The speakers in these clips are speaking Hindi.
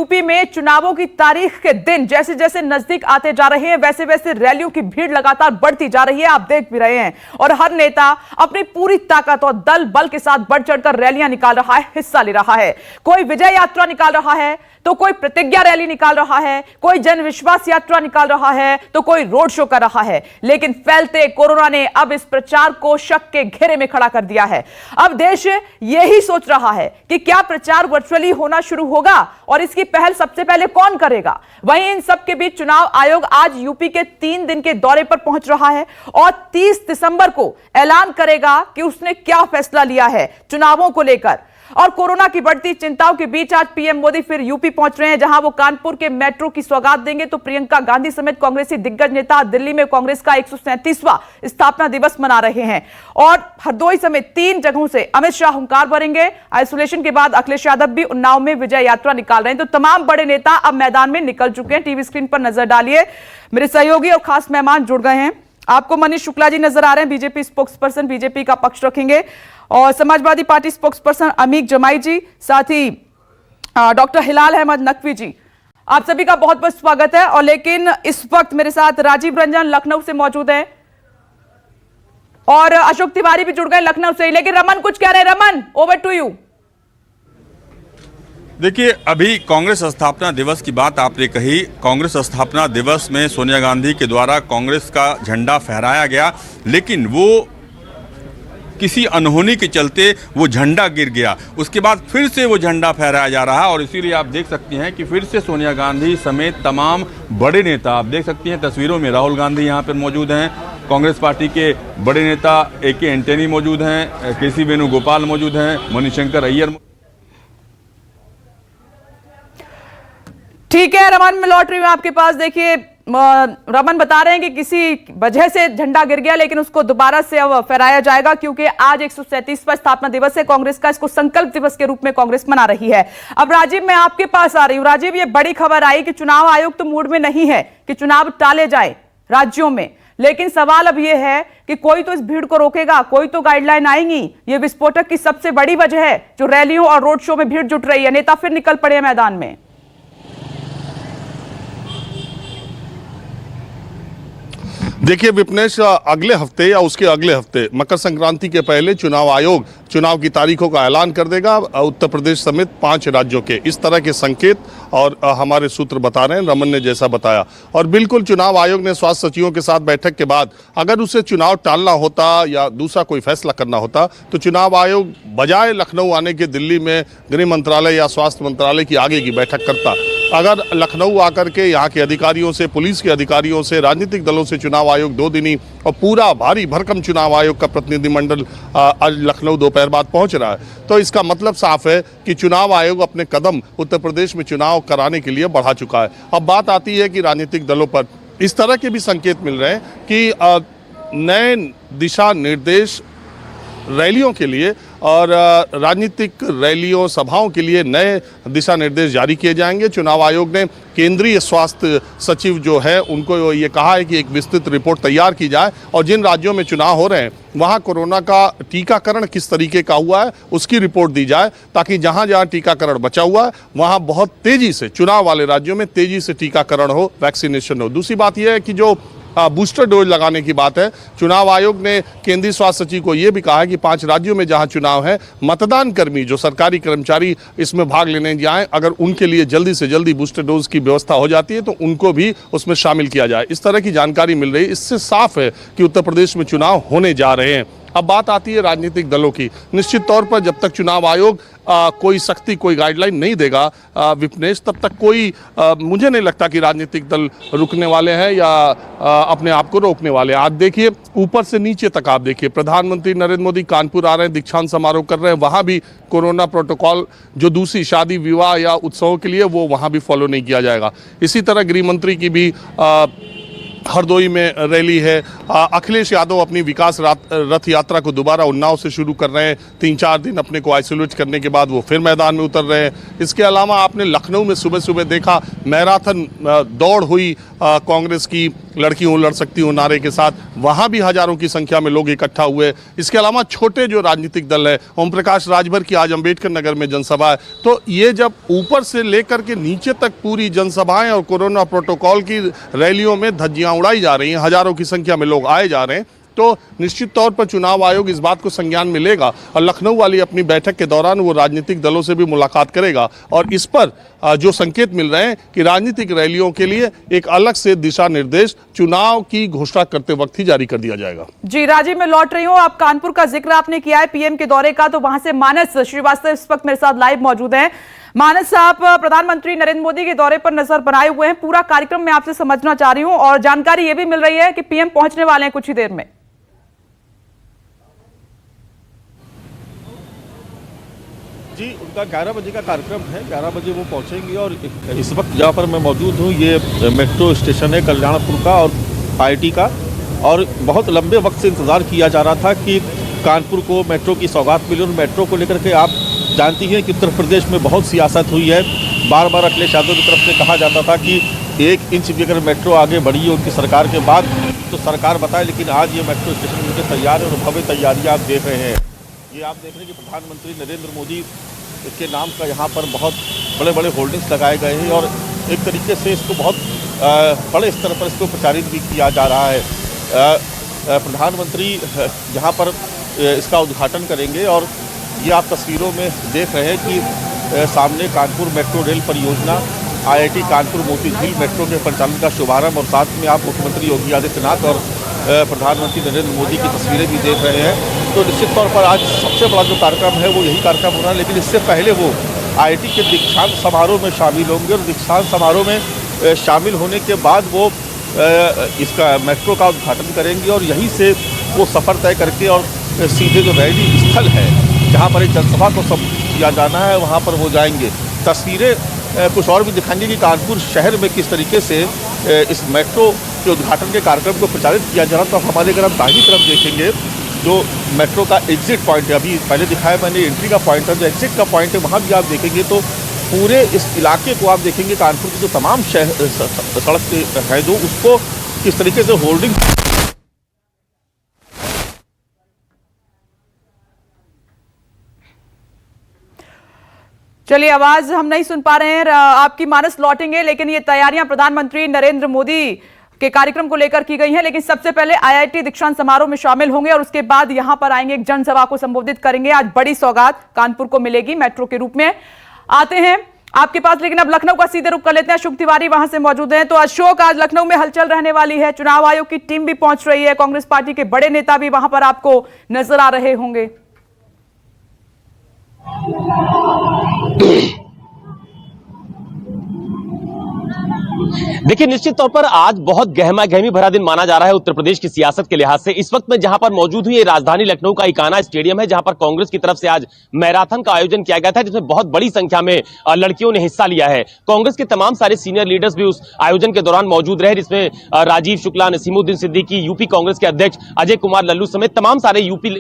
यूपी में चुनावों की तारीख के दिन जैसे जैसे नजदीक आते जा रहे हैं वैसे वैसे रैलियों की भीड़ लगातार बढ़ती जा रही है, आप देख भी रहे हैं। और हर नेता अपनी पूरी ताकत और दल बल के साथ बढ़ चढ़कर रैलियां निकाल रहा है, हिस्सा ले रहा है। कोई विजय यात्रा निकाल रहा है तो कोई प्रतिज्ञा रैली निकाल रहा है, कोई जन विश्वास यात्रा निकाल रहा है तो कोई रोड शो कर रहा है। लेकिन फैलते कोरोना ने अब इस प्रचार को शक के घेरे में खड़ा कर दिया है। अब देश यही सोच रहा है कि क्या प्रचार वर्चुअली होना शुरू होगा और इसकी पहल सबसे पहले कौन करेगा। वहीं इन सब के बीच चुनाव आयोग आज यूपी के 3 दिन के दौरे पर पहुंच रहा है और 30 दिसंबर को ऐलान करेगा कि उसने क्या फैसला लिया है चुनावों को लेकर। और कोरोना की बढ़ती चिंताओं के बीच आज पीएम मोदी फिर यूपी पहुंच रहे हैं, जहां वो कानपुर के मेट्रो की सौगात देंगे तो प्रियंका गांधी समेत कांग्रेसी दिग्गज नेता दिल्ली में कांग्रेस का 137वां स्थापना दिवस मना रहे हैं। और हरदोई समेत 3 जगहों से अमित शाह हुंकार भरेंगे। आइसोलेशन के बाद अखिलेश यादव भी उन्नाव में विजय यात्रा निकाल रहे हैं। तो तमाम बड़े नेता अब मैदान में निकल चुके हैं। टीवी स्क्रीन पर नजर डालिए, मेरे सहयोगी और खास मेहमान जुड़ गए हैं। आपको मनीष शुक्ला जी नजर आ रहे हैं, बीजेपी स्पोक्सपर्सन, बीजेपी का पक्ष रखेंगे, और समाजवादी पार्टी स्पोक्सपर्सन अमीक जमाई जी, साथ ही डॉक्टर हिलाल अहमद नकवी जी। आप सभी का बहुत बहुत स्वागत है। और लेकिन इस वक्त मेरे साथ राजीव रंजन लखनऊ से मौजूद हैं और अशोक तिवारी भी जुड़ गए लखनऊ से। लेकिन रमन कुछ कह रहे हैं। Raman, over to you. देखिए, अभी कांग्रेस स्थापना दिवस की बात आपने कही। कांग्रेस स्थापना दिवस में सोनिया गांधी के द्वारा कांग्रेस का झंडा फहराया गया, लेकिन वो किसी अनहोनी के चलते वो झंडा गिर गया। उसके बाद फिर से वो झंडा फहराया जा रहा है और इसीलिए आप देख सकती हैं कि फिर से सोनिया गांधी समेत तमाम बड़े नेता, आप देख सकती हैं तस्वीरों में राहुल गांधी यहाँ पर मौजूद हैं, कांग्रेस पार्टी के बड़े नेता AK एंटनी मौजूद हैं, KC वेणुगोपाल मौजूद हैं, मणिशंकर अय्यर। ठीक है रमन, मैं लौट रही हूं आपके पास। देखिए, रमन बता रहे हैं कि किसी वजह से झंडा गिर गया लेकिन उसको दोबारा से अब फहराया जाएगा क्योंकि आज 137वां स्थापना दिवस है कांग्रेस का। इसको संकल्प दिवस के रूप में कांग्रेस मना रही है। अब राजीव, मैं आपके पास आ रही हूं। राजीव, ये बड़ी खबर आई कि चुनाव आयोग तो मूड में नहीं है कि चुनाव टाले जाए राज्यों में, लेकिन सवाल अब यह है कि कोई तो इस भीड़ को रोकेगा, कोई तो गाइडलाइन आएंगी। ये विस्फोटक की सबसे बड़ी वजह है जो रैलियों और रोड शो में भीड़ जुट रही है। नेता फिर निकल पड़े मैदान में। देखिए विपनेश, अगले हफ्ते या उसके अगले हफ्ते मकर संक्रांति के पहले चुनाव आयोग चुनाव की तारीखों का ऐलान कर देगा, उत्तर प्रदेश समेत 5 राज्यों के। इस तरह के संकेत और हमारे सूत्र बता रहे हैं, रमन ने जैसा बताया। और बिल्कुल चुनाव आयोग ने स्वास्थ्य सचिवों के साथ बैठक के बाद अगर उसे चुनाव टालना होता या दूसरा कोई फैसला करना होता तो चुनाव आयोग बजाय लखनऊ आने के दिल्ली में गृह मंत्रालय या स्वास्थ्य मंत्रालय की आगे की बैठक करता। अगर लखनऊ आकर के यहाँ के अधिकारियों से, पुलिस के अधिकारियों से, राजनीतिक दलों से चुनाव आयोग 2 दिनी और पूरा भारी भरकम चुनाव आयोग का प्रतिनिधिमंडल आज लखनऊ दोपहर बाद पहुंच रहा है, तो इसका मतलब साफ है कि चुनाव आयोग अपने कदम उत्तर प्रदेश में चुनाव कराने के लिए बढ़ा चुका है। अब बात आती है कि राजनीतिक दलों पर इस तरह के भी संकेत मिल रहे हैं कि नए दिशा निर्देश रैलियों के लिए और राजनीतिक रैलियों सभाओं के लिए नए दिशा निर्देश जारी किए जाएंगे। चुनाव आयोग ने केंद्रीय स्वास्थ्य सचिव जो है उनको ये कहा है कि एक विस्तृत रिपोर्ट तैयार की जाए और जिन राज्यों में चुनाव हो रहे हैं वहाँ कोरोना का टीकाकरण किस तरीके का हुआ है उसकी रिपोर्ट दी जाए, ताकि जहाँ जहाँ टीकाकरण बचा हुआ है वहाँ बहुत तेज़ी से, चुनाव वाले राज्यों में तेज़ी से टीकाकरण हो, वैक्सीनेशन हो। दूसरी बात यह है कि जो बूस्टर डोज लगाने की बात है, चुनाव आयोग ने केंद्रीय स्वास्थ्य सचिव को यह भी कहा है कि 5 राज्यों में जहां चुनाव है, मतदान कर्मी जो सरकारी कर्मचारी इसमें भाग लेने जाएं, अगर उनके लिए जल्दी से जल्दी बूस्टर डोज की व्यवस्था हो जाती है तो उनको भी उसमें शामिल किया जाए। इस तरह की जानकारी मिल रही है। इससे साफ है कि उत्तर प्रदेश में चुनाव होने जा रहे हैं। अब बात आती है राजनीतिक दलों की। निश्चित तौर पर जब तक चुनाव आयोग कोई सख्ती, कोई गाइडलाइन नहीं देगा विपनेश, तब तक कोई मुझे नहीं लगता कि राजनीतिक दल रुकने वाले हैं या अपने आप को रोकने वाले हैं। आज देखिए ऊपर से नीचे तक आप देखिए, प्रधानमंत्री नरेंद्र मोदी कानपुर आ रहे हैं, दीक्षांत समारोह कर रहे हैं, वहाँ भी कोरोना प्रोटोकॉल जो दूसरी शादी, विवाह या उत्सवों के लिए वो वहाँ भी फॉलो नहीं किया जाएगा। इसी तरह गृह मंत्री की भी हरदोई में रैली है। अखिलेश यादव अपनी विकास रथ यात्रा को दोबारा उन्नाव से शुरू कर रहे हैं। 3-4 दिन अपने को आइसोलेट करने के बाद वो फिर मैदान में उतर रहे हैं। इसके अलावा आपने लखनऊ में सुबह सुबह देखा मैराथन दौड़ हुई कांग्रेस की लड़की हूं लड़ सकती हूं नारे के साथ, वहां भी हजारों की संख्या में लोग इकट्ठा हुए। इसके अलावा छोटे जो राजनीतिक दल है, ओम प्रकाश राजभर की आज अंबेडकर नगर में जनसभा है। तो ये जब ऊपर से लेकर के नीचे तक पूरी जनसभाएं और कोरोना प्रोटोकॉल की रैलियों में धज्जियां उड़ाई जा रही हैं, हजारों की संख्या में लोग आए जा रहे हैं, तो निश्चित तौर पर चुनाव आयोग इस बात को संज्ञान में लेगा और लखनऊ वाली अपनी बैठक के दौरान वो राजनीतिक दलों से भी मुलाकात करेगा और इस पर जो संकेत मिल रहे हैं कि राजनीतिक रैलियों के लिए एक अलग से दिशा निर्देश चुनाव की घोषणा करते वक्त ही जारी कर दिया जाएगा। जी राजीव, मैं लौट रही हूँ। आप कानपुर का जिक्र आपने किया है पीएम के दौरे का, तो वहां से मानस श्रीवास्तव इस वक्त मेरे साथ लाइव मौजूद हैं। मानस, आप प्रधानमंत्री नरेंद्र मोदी के दौरे पर नजर बनाए हुए हैं, पूरा कार्यक्रम मैं आपसे समझना चाह रही हूँ और जानकारी यह भी मिल रही है कि पीएम पहुंचने वाले हैं कुछ ही देर में। जी, उनका 11 बजे का कार्यक्रम है, 11 बजे वो पहुंचेंगे और इस वक्त जहाँ पर मैं मौजूद हूँ ये मेट्रो स्टेशन है कल्याणपुर का और IIT का, और बहुत लंबे वक्त से इंतज़ार किया जा रहा था कि कानपुर को मेट्रो की सौगात मिली। और मेट्रो को लेकर के आप जानती हैं कि उत्तर प्रदेश में बहुत सियासत हुई है। बार बार अखिलेश यादव की तरफ से कहा जाता था कि 1 इंच भी अगर मेट्रो आगे बढ़ी है उनकी सरकार के बाद तो सरकार बताए, लेकिन आज ये मेट्रो स्टेशन मुझे तैयार है और भव्य तैयारियाँ आप देख रहे हैं। ये आप देख रहे हैं कि प्रधानमंत्री नरेंद्र मोदी के नाम का यहाँ पर बहुत बड़े बड़े होर्डिंग्स लगाए गए हैं और एक तरीके से इसको बहुत बड़े स्तर पर इसको प्रचारित भी किया जा रहा है। प्रधानमंत्री यहाँ पर इसका उद्घाटन करेंगे और ये आप तस्वीरों में देख रहे हैं कि सामने कानपुर मेट्रो रेल परियोजना, IIT कानपुर मोती झील मेट्रो के परिचालन का शुभारंभ और साथ में आप मुख्यमंत्री योगी आदित्यनाथ और प्रधानमंत्री नरेंद्र मोदी की तस्वीरें भी देख रहे हैं। तो निश्चित तौर पर आज सबसे बड़ा जो कार्यक्रम है वो यही कार्यक्रम हो रहा है, लेकिन इससे पहले वो IIT के दीक्षांत समारोह में शामिल होंगे और दीक्षांत समारोह में शामिल होने के बाद वो इसका मेट्रो का उद्घाटन करेंगे और यहीं से वो सफ़र तय करके और सीधे जो रैली स्थल है जहाँ पर एक जनसभा को संबोधित किया जाना है वहाँ पर वो जाएंगे। तस्वीरें कुछ और भी दिखाएंगे कि कानपुर शहर में किस तरीके से इस मेट्रो के उद्घाटन के कार्यक्रम को प्रचारित किया जा रहा। तो हमारे अगर हम दाहिनी तरफ देखेंगे जो मेट्रो का एग्जिट पॉइंट है, अभी पहले दिखाया मैंने एंट्री का पॉइंट है, जो एग्जिट का पॉइंट है वहाँ भी आप देखेंगे तो पूरे इस इलाके को आप देखेंगे कानपुर की जो तमाम सड़क है जो उसको किस तरीके से होल्डिंग। चलिए, आवाज हम नहीं सुन पा रहे हैं आपकी, मानस लौटेंगे, लेकिन ये तैयारियां प्रधानमंत्री नरेंद्र मोदी के कार्यक्रम को लेकर की गई हैं। लेकिन सबसे पहले IIT दीक्षांत समारोह में शामिल होंगे और उसके बाद यहां पर आएंगे, एक जनसभा को संबोधित करेंगे। आज बड़ी सौगात कानपुर को मिलेगी मेट्रो के रूप में। आते हैं आपके पास, लेकिन अब लखनऊ का सीधे रुख कर लेते हैं। अशोक तिवारी वहां से मौजूद हैं। तो अशोक, आज लखनऊ में हलचल रहने वाली है, चुनाव आयोग की टीम भी पहुंच रही है, कांग्रेस पार्टी के बड़े नेता भी वहां पर आपको नजर आ रहे होंगे। देखिए, निश्चित तौर पर आज बहुत गहमा गहमी भरा दिन माना जा रहा है उत्तर प्रदेश की सियासत के लिहाज से। इस वक्त मैं जहां पर मौजूद हूं ये राजधानी लखनऊ का इकाना स्टेडियम है, जहां पर कांग्रेस की तरफ से आज मैराथन का आयोजन किया गया था, जिसमें बहुत बड़ी संख्या में लड़कियों ने हिस्सा लिया है। कांग्रेस के तमाम सारे सीनियर लीडर्स भी उस आयोजन के दौरान मौजूद रहे, जिसमें राजीव शुक्ला, नसीमुद्दीन सिद्दीकी, यूपी कांग्रेस के अध्यक्ष अजय कुमार लल्लू समेत तमाम सारे यूपी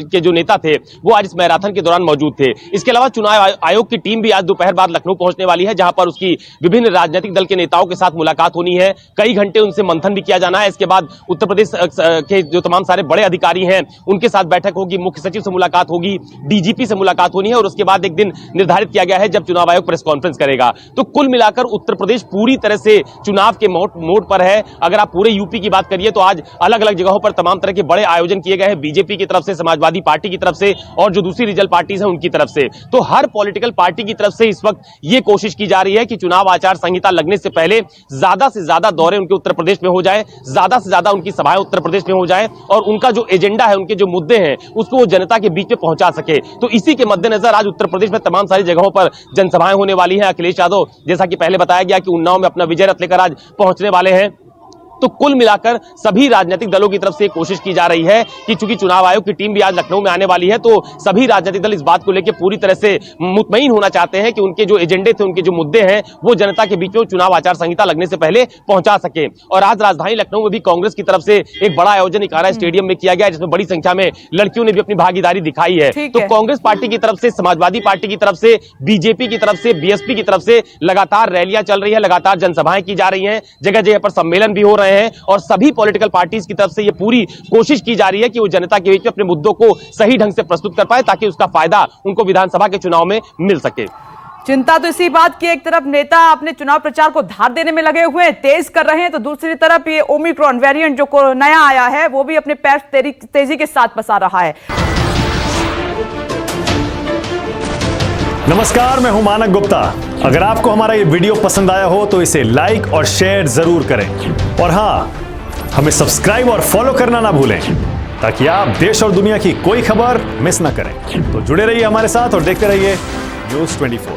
के जो नेता थे वो आज इस मैराथन के दौरान मौजूद थे। इसके अलावा चुनाव आयोग की टीम भी आज दोपहर बाद लखनऊ पहुंचने वाली है, जहां पर उसकी विभिन्न राजनीतिक दल के नेताओं के साथ मुलाकात होनी है। कई घंटे उनसे मंथन भी किया जाना है। इसके बाद उत्तर प्रदेश के जो तमाम सारे बड़े अधिकारी हैं उनके साथ बैठक होगी, मुख्य सचिव से मुलाकात होगी, डीजीपी से मुलाकात होनी है और उसके बाद एक दिन निर्धारित किया गया है जब चुनाव आयोग प्रेस कॉन्फ्रेंस करेगा। तो कुल मिलाकर उत्तर प्रदेश पूरी तरह से चुनाव के मोड पर है। अगर आप पूरे यूपी की बात करिए तो आज अलग अलग जगहों पर तमाम तरह के बड़े आयोजन किए गए हैं, बीजेपी की तरफ से, समाजवादी पार्टी की तरफ से और जो दूसरी रीजनल पार्टीज हैं उनकी तरफ से। तो हर पॉलिटिकल पार्टी की तरफ से इस वक्त यह कोशिश की जा रही है कि चुनाव आचार संहिता लगने से पहले ज्यादा से ज्यादा दौरे उनके उत्तर प्रदेश में हो जाए, ज्यादा से ज्यादा उनकी सभाएं उत्तर प्रदेश में हो जाए और उनका जो एजेंडा है, उनके जो मुद्दे हैं उसको वो जनता के बीच में पहुंचा सके। तो इसी के मद्देनजर आज उत्तर प्रदेश में तमाम सारी जगहों पर जनसभाएं होने वाली हैं। अखिलेश यादव, जैसा कि पहले बताया गया, कि उन्नाव में अपना विजय रथ लेकर आज पहुंचने वाले हैं। तो कुल मिलाकर सभी राजनीतिक दलों की तरफ से कोशिश की जा रही है कि चूंकि चुनाव आयोग की टीम भी आज लखनऊ में आने वाली है, तो सभी राजनीतिक दल इस बात को लेकर पूरी तरह से मुतमईन होना चाहते हैं कि उनके जो एजेंडे थे, उनके जो मुद्दे हैं, वो जनता के बीच में चुनाव आचार संहिता लगने से पहले पहुंचा सके। और आज राजधानी लखनऊ में भी कांग्रेस की तरफ से एक बड़ा आयोजन इकारा स्टेडियम में किया गया, जिसमें बड़ी संख्या में लड़कियों ने भी अपनी भागीदारी दिखाई है। तो कांग्रेस पार्टी की तरफ से, समाजवादी पार्टी की तरफ से, बीजेपी की तरफ से, बीएसपी की तरफ से लगातार रैलियां चल रही है, लगातार जनसभाएं की जा रही है, जगह जगह पर सम्मेलन भी हो रहे हैं। रहे हैं और सभी पॉलिटिकल पार्टीज की तरफ से ये पूरी कोशिश की जा रही है कि वो जनता के बीच में अपने मुद्दों को सही ढंग से प्रस्तुत कर पाए ताकि उसका फायदा उनको विधानसभा के चुनाव में मिल सके। चिंता तो इसी बात की, एक तरफ नेता अपने चुनाव प्रचार को धार देने में लगे हुए हैं, तेज कर रहे हैं, तो दूसरी तरफ ये ओमिक्रॉन वेरिएंट जो नया आया है वो भी अपने पैर तेजी के साथ पसार रहा है। नमस्कार, मैं हूं मानक गुप्ता। अगर आपको हमारा ये वीडियो पसंद आया हो तो इसे लाइक और शेयर जरूर करें और हां, हमें सब्सक्राइब और फॉलो करना ना भूलें ताकि आप देश और दुनिया की कोई खबर मिस ना करें। तो जुड़े रहिए हमारे साथ और देखते रहिए न्यूज़ 24।